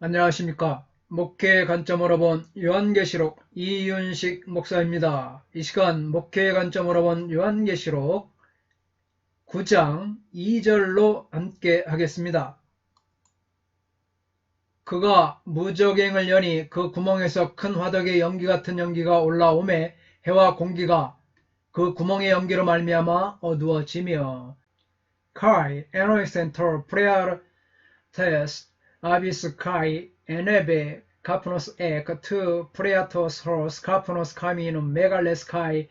안녕하십니까. 목회의 관점으로 본 요한계시록 이윤식 목사입니다. 이 시간 목회의 관점으로 본 요한계시록 9장 2절로 함께 하겠습니다. 그가 무저갱을 여니 그 구멍에서 큰 화덕의 연기 같은 연기가 올라오매 해와 공기가 그 구멍의 연기로 말미암아 어두워지며 Kai, Enocentor, Preartes, Abis Kai, Enebe, Kapnos Ek, Tu, Preatos Hos, Kapnos Kaminum, Megales Kai,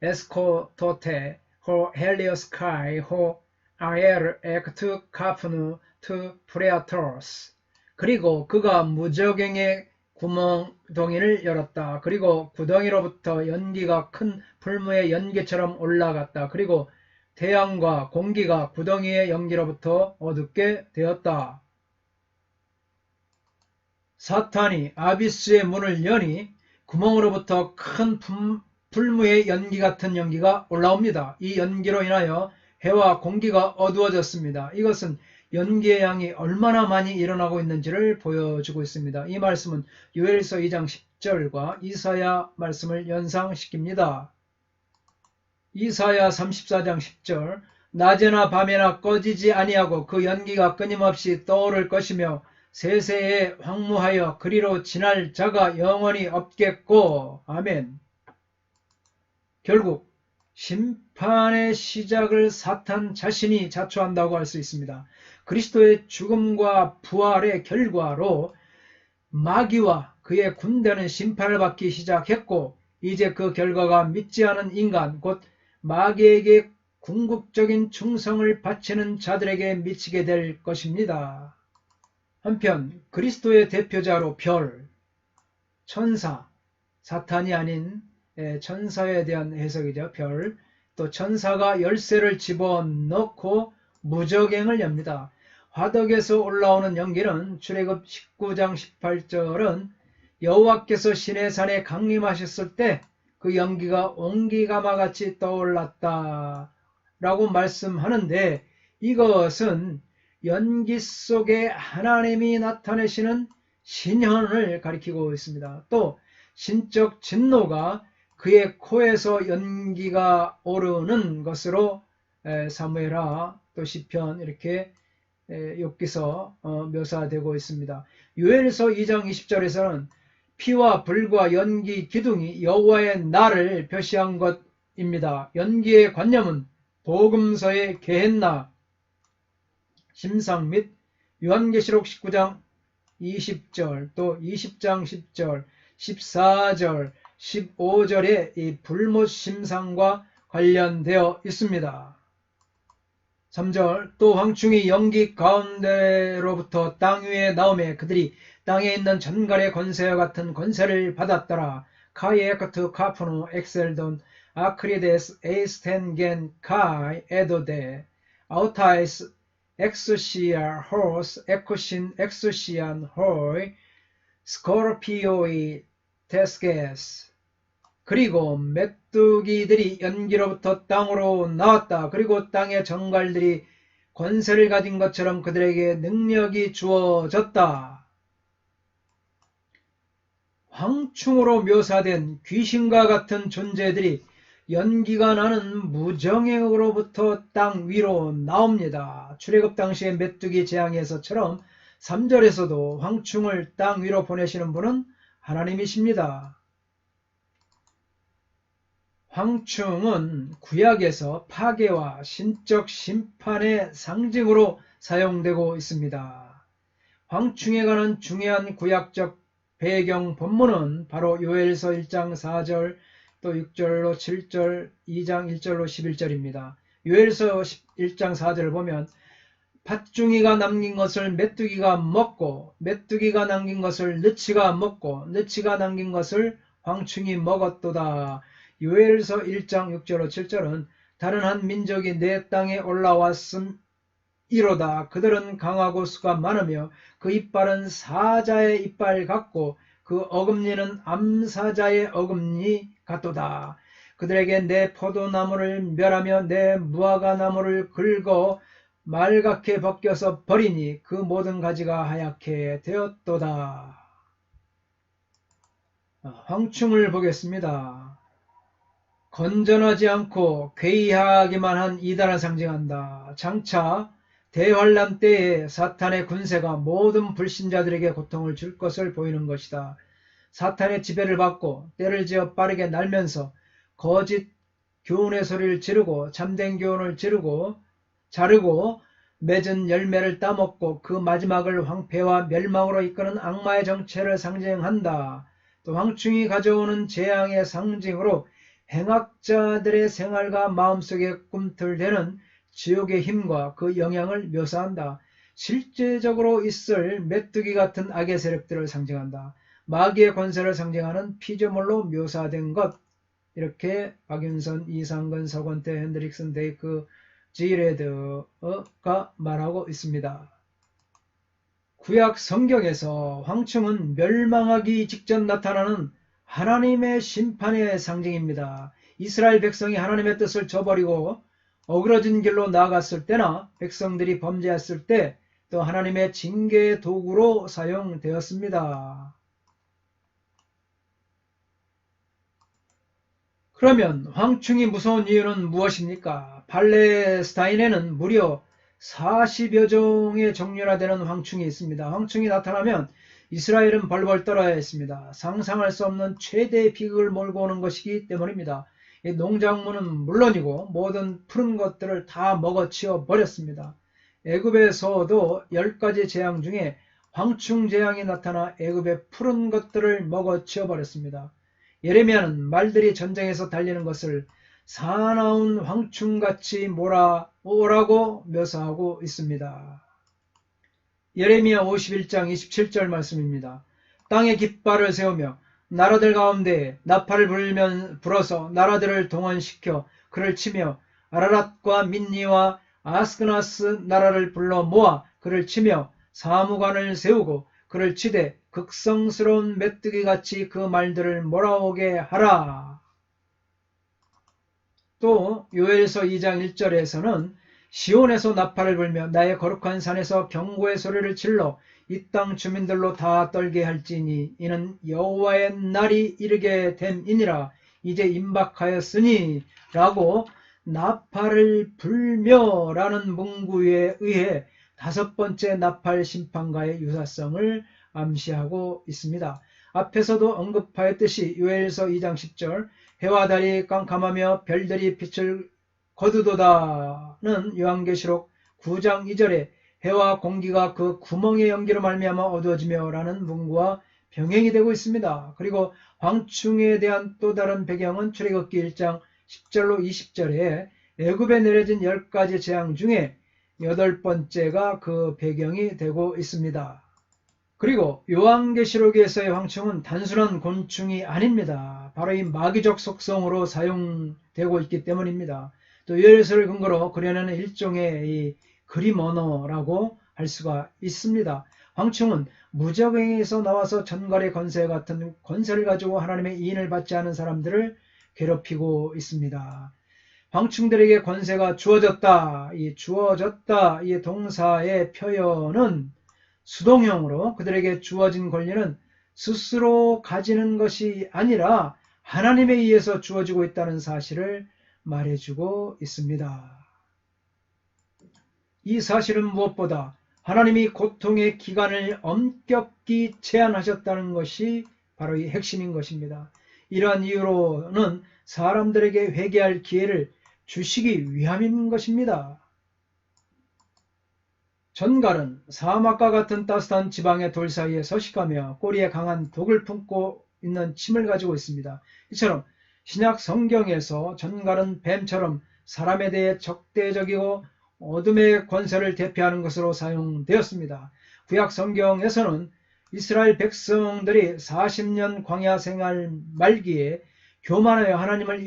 Escotote, Ho Helios Kai, Ho Aer Ek, Tu, Kapnu, Tu, Preatos. 그리고 그가 무저갱의 구멍덩이를 열었다. 그리고 구덩이로부터 연기가 큰 풀무의 연기처럼 올라갔다. 그리고 태양과 공기가 구덩이의 연기로부터 어둡게 되었다. 사탄이 아비스의 문을 여니 구멍으로부터 큰 풀무의 연기 같은 연기가 올라옵니다. 이 연기로 인하여 해와 공기가 어두워졌습니다. 이것은 연기의 양이 얼마나 많이 일어나고 있는지를 보여주고 있습니다. 이 말씀은 요엘서 2장 10절과 이사야 말씀을 연상시킵니다. 이사야 34장 10절 낮에나 밤에나 꺼지지 아니하고 그 연기가 끊임없이 떠오를 것이며 세세에 황무하여 그리로 지날 자가 영원히 없겠고. 아멘. 결국 심판의 시작을 사탄 자신이 자초한다고 할 수 있습니다. 그리스도의 죽음과 부활의 결과로 마귀와 그의 군대는 심판을 받기 시작했고 이제 그 결과가 믿지 않은 인간 곧 마귀에게 궁극적인 충성을 바치는 자들에게 미치게 될 것입니다. 한편 그리스도의 대표자로 별, 천사, 사탄이 아닌 천사에 대한 해석이죠. 별, 또 천사가 열쇠를 집어넣고 무저갱을 엽니다. 화덕에서 올라오는 연기는 출애굽 19장 18절은 여호와께서 시내산에 강림하셨을 때 그 연기가 옹기가마같이 떠올랐다 라고 말씀하는데 이것은 연기 속에 하나님이 나타내시는 신현을 가리키고 있습니다. 또 신적 진노가 그의 코에서 연기가 오르는 것으로 사무엘하 또 시편 이렇게 욥기서 묘사되고 있습니다. 요엘서 2장 20절에서는 피와 불과 연기 기둥이 여호와의 날을 표시한 것입니다. 연기의 관념은 복음서의 게헨나 심상 및 요한계시록 19장 20절 또 20장 10절 14절 15절의 이 불못 심상과 관련되어 있습니다. 3절 또 황충이 연기 가운데로부터 땅 위에 나오매 그들이 땅에 있는 전갈의 권세와 같은 권세를 받았더라. 카이 에크트 카푸노 엑셀돈 아크리데스 에이스텐겐 카이 에도데 아우타이스 엑소시아 호스 에코신 엑소시안 호이 스코르피오이 테스게스 그리고 메뚜기들이 연기로부터 땅으로 나왔다. 그리고 땅의 정갈들이 권세를 가진 것처럼 그들에게 능력이 주어졌다. 황충으로 묘사된 귀신과 같은 존재들이 연기가 나는 무정액으로부터 땅 위로 나옵니다. 출애굽 당시의 메뚜기 재앙에서처럼 3절에서도 황충을 땅 위로 보내시는 분은 하나님이십니다. 황충은 구약에서 파괴와 신적 심판의 상징으로 사용되고 있습니다. 황충에 관한 중요한 구약적 배경 본문은 바로 요엘서 1장 4절 또 6절로 7절 2장 1절로 11절입니다. 요엘서 1장 4절을 보면 팥중이가 남긴 것을 메뚜기가 먹고 메뚜기가 남긴 것을 느치가 먹고 느치가 남긴 것을 황충이 먹었도다. 요엘서 1장 6절로 7절은 다른 한 민족이 내 땅에 올라왔음 이로다. 그들은 강하고 수가 많으며 그 이빨은 사자의 이빨 같고 그 어금니는 암사자의 어금니 같도다. 그들에게 내 포도나무를 멸하며 내 무화과나무를 긁어 말갛게 벗겨서 버리니 그 모든 가지가 하얗게 되었도다. 황충을 보겠습니다. 건전하지 않고 괴이하기만 한 이단을 상징한다. 장차 대환란 때에 사탄의 군세가 모든 불신자들에게 고통을 줄 것을 보이는 것이다. 사탄의 지배를 받고 때를 지어 빠르게 날면서 거짓 교훈의 소리를 지르고 참된 교훈을 자르고 맺은 열매를 따먹고 그 마지막을 황폐와 멸망으로 이끄는 악마의 정체를 상징한다. 또 황충이 가져오는 재앙의 상징으로 행악자들의 생활과 마음속에 꿈틀대는 지옥의 힘과 그 영향을 묘사한다. 실제적으로 있을 메뚜기 같은 악의 세력들을 상징한다. 마귀의 권세를 상징하는 피조물로 묘사된 것. 이렇게 박윤선, 이상근, 서건태, 핸드릭슨, 데이크, 지레드가 말하고 있습니다. 구약 성경에서 황충은 멸망하기 직전 나타나는 하나님의 심판의 상징입니다. 이스라엘 백성이 하나님의 뜻을 저버리고 어그러진 길로 나아갔을 때나 백성들이 범죄했을 때 또 하나님의 징계의 도구로 사용되었습니다. 그러면 황충이 무서운 이유는 무엇입니까? 팔레스타인에는 무려 40여 종의 종류나 되는 황충이 있습니다. 황충이 나타나면 이스라엘은 벌벌 떨어야 했습니다. 상상할 수 없는 최대의 비극을 몰고 오는 것이기 때문입니다. 농작물은 물론이고 모든 푸른 것들을 다 먹어치워 버렸습니다. 애굽에서도 10가지 재앙 중에 황충 재앙이 나타나 애굽의 푸른 것들을 먹어치워 버렸습니다. 예레미야는 말들이 전쟁에서 달리는 것을 사나운 황충같이 몰아오라고 묘사하고 있습니다. 예레미야 51장 27절 말씀입니다. 땅에 깃발을 세우며 나라들 가운데 나팔을 불어서 나라들을 동원시켜 그를 치며 아라랏과 민니와 아스크나스 나라를 불러 모아 그를 치며 사무관을 세우고 그를 치되 극성스러운 메뚜기같이 그 말들을 몰아오게 하라. 또 요엘서 2장 1절에서는 시온에서 나팔을 불며 나의 거룩한 산에서 경고의 소리를 질러 이 땅 주민들로 다 떨게 할지니 이는 여호와의 날이 이르게 됨이니라. 이제 임박하였으니 라고 나팔을 불며 라는 문구에 의해 5번째 나팔 심판과의 유사성을 암시하고 있습니다. 앞에서도 언급하였듯이 요엘서 2장 10절 해와 달이 깜깜하며 별들이 빛을 거두도다는 요한계시록 9장 2절에 해와 공기가 그 구멍의 연기로 말미암아 어두워지며 라는 문구와 병행이 되고 있습니다. 그리고 황충에 대한 또 다른 배경은 출애굽기 1장 10절로 20절에 애굽에 내려진 10가지 재앙 중에 8번째가 그 배경이 되고 있습니다. 그리고 요한계시록에서의 황충은 단순한 곤충이 아닙니다. 바로 이 마귀적 속성으로 사용되고 있기 때문입니다. 또 요엘서를 근거로 그려내는 일종의 이 그림 언어라고 할 수가 있습니다. 황충은 무적행에서 나와서 전갈의 권세 같은 권세를 가지고 하나님의 이인을 받지 않은 사람들을 괴롭히고 있습니다. 황충들에게 권세가 주어졌다. 이 동사의 표현은 수동형으로 그들에게 주어진 권리는 스스로 가지는 것이 아니라 하나님에 의해서 주어지고 있다는 사실을 말해주고 있습니다. 이 사실은 무엇보다 하나님이 고통의 기간을 엄격히 제한하셨다는 것이 바로 이 핵심인 것입니다. 이러한 이유로는 사람들에게 회개할 기회를 주시기 위함인 것입니다. 전갈은 사막과 같은 따뜻한 지방의 돌 사이에 서식하며 꼬리에 강한 독을 품고 있는 침을 가지고 있습니다. 이처럼 신약 성경에서 전갈은 뱀처럼 사람에 대해 적대적이고 어둠의 권세를 대표하는 것으로 사용되었습니다. 구약 성경에서는 이스라엘 백성들이 40년 광야 생활 말기에 교만하여 하나님을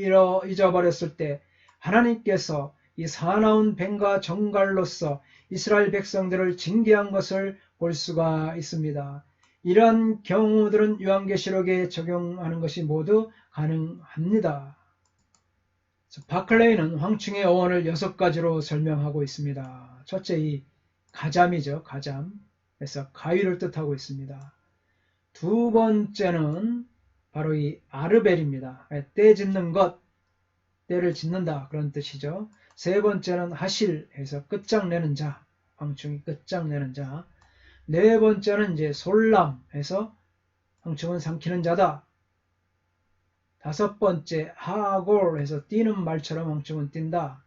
잊어버렸을 때 하나님께서 이 사나운 뱀과 정갈로서 이스라엘 백성들을 징계한 것을 볼 수가 있습니다. 이러한 경우들은 요한계시록에 적용하는 것이 모두 가능합니다. 바클레이는 황충의 어원을 6가지로 설명하고 있습니다. 첫째, 이 가잠이죠. 가잠. 그래서 가위를 뜻하고 있습니다. 두 번째는 바로 이 아르벨입니다. 때 짓는 것, 때를 짓는다 그런 뜻이죠. 세 번째는 하실 해서 끝장내는 자, 황충이 끝장내는 자. 네 번째는 이제 솔람 해서 황충은 삼키는 자다. 다섯 번째 하골 해서 뛰는 말처럼 황충은 뛴다.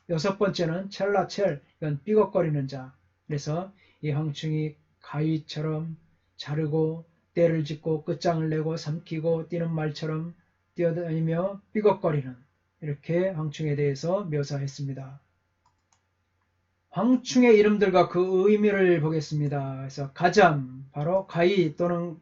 여섯 번째는 첼라첼, 이건 삐걱거리는 자. 그래서 이 황충이 가위처럼 자르고 때를 짓고 끝장을 내고 삼키고 뛰는 말처럼 뛰어다니며 삐걱거리는, 이렇게 황충에 대해서 묘사했습니다. 황충의 이름들과 그 의미를 보겠습니다. 그래서 가잠, 바로 가위 또는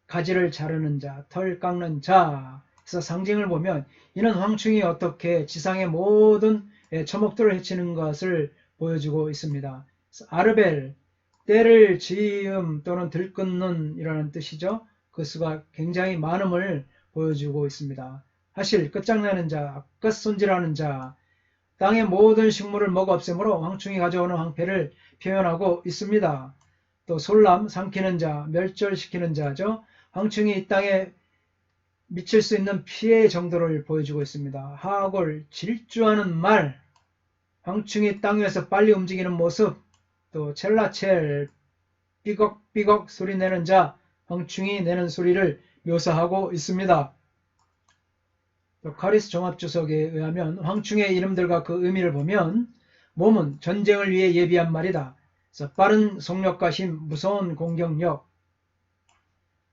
가지를 자르는 자, 털 깎는 자. 그래서 상징을 보면 이는 황충이 어떻게 지상의 모든 초목들을 해치는 것을 보여주고 있습니다. 아르벨, 때를 지음 또는 들끓는 이라는 뜻이죠. 그 수가 굉장히 많음을 보여주고 있습니다. 하실, 끝장내는 자, 끝손질하는 자, 땅의 모든 식물을 먹어 없애므로 황충이 가져오는 황폐를 표현하고 있습니다. 또 솔람, 삼키는 자, 멸절시키는 자죠. 황충이 이 땅에 미칠 수 있는 피해 정도를 보여주고 있습니다. 하골, 질주하는 말, 황충이 땅 위에서 빨리 움직이는 모습, 또 첼라첼, 삐걱삐걱 소리 내는 자, 황충이 내는 소리를 묘사하고 있습니다. 또 카리스 종합주석에 의하면 황충의 이름들과 그 의미를 보면 몸은 전쟁을 위해 예비한 말이다. 그래서 빠른 속력과 힘, 무서운 공격력.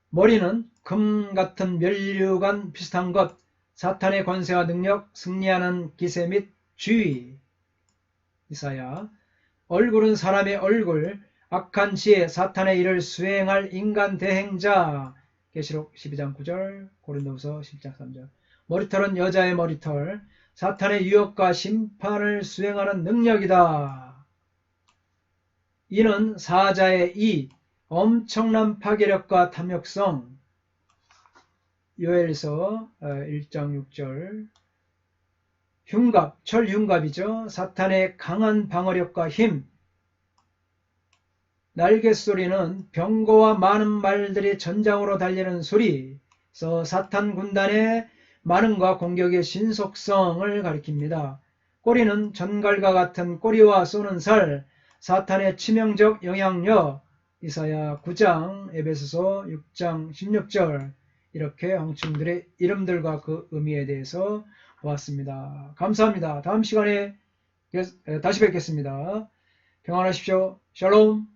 머리는 금 같은 면류관 비슷한 것, 사탄의 권세와 능력, 승리하는 기세 및 주의. 이사야. 얼굴은 사람의 얼굴, 악한 지혜, 사탄의 일을 수행할 인간 대행자. 계시록 12장 9절, 고린도후서 10장 3절. 머리털은 여자의 머리털, 사탄의 유혹과 심판을 수행하는 능력이다. 이는 사자의 이, 엄청난 파괴력과 탐욕성. 요엘서 1장 6절. 흉갑, 철흉갑이죠. 사탄의 강한 방어력과 힘. 날갯소리는 병거와 많은 말들이 전장으로 달리는 소리. 그래서 사탄 군단의 많음과 공격의 신속성을 가리킵니다. 꼬리는 전갈과 같은 꼬리와 쏘는 살, 사탄의 치명적 영향력. 이사야 9장, 에베소서 6장 16절. 이렇게 황충들의 이름들과 그 의미에 대해서 보았습니다. 감사합니다. 다음 시간에 다시 뵙겠습니다. 평안하십시오. 샬롬.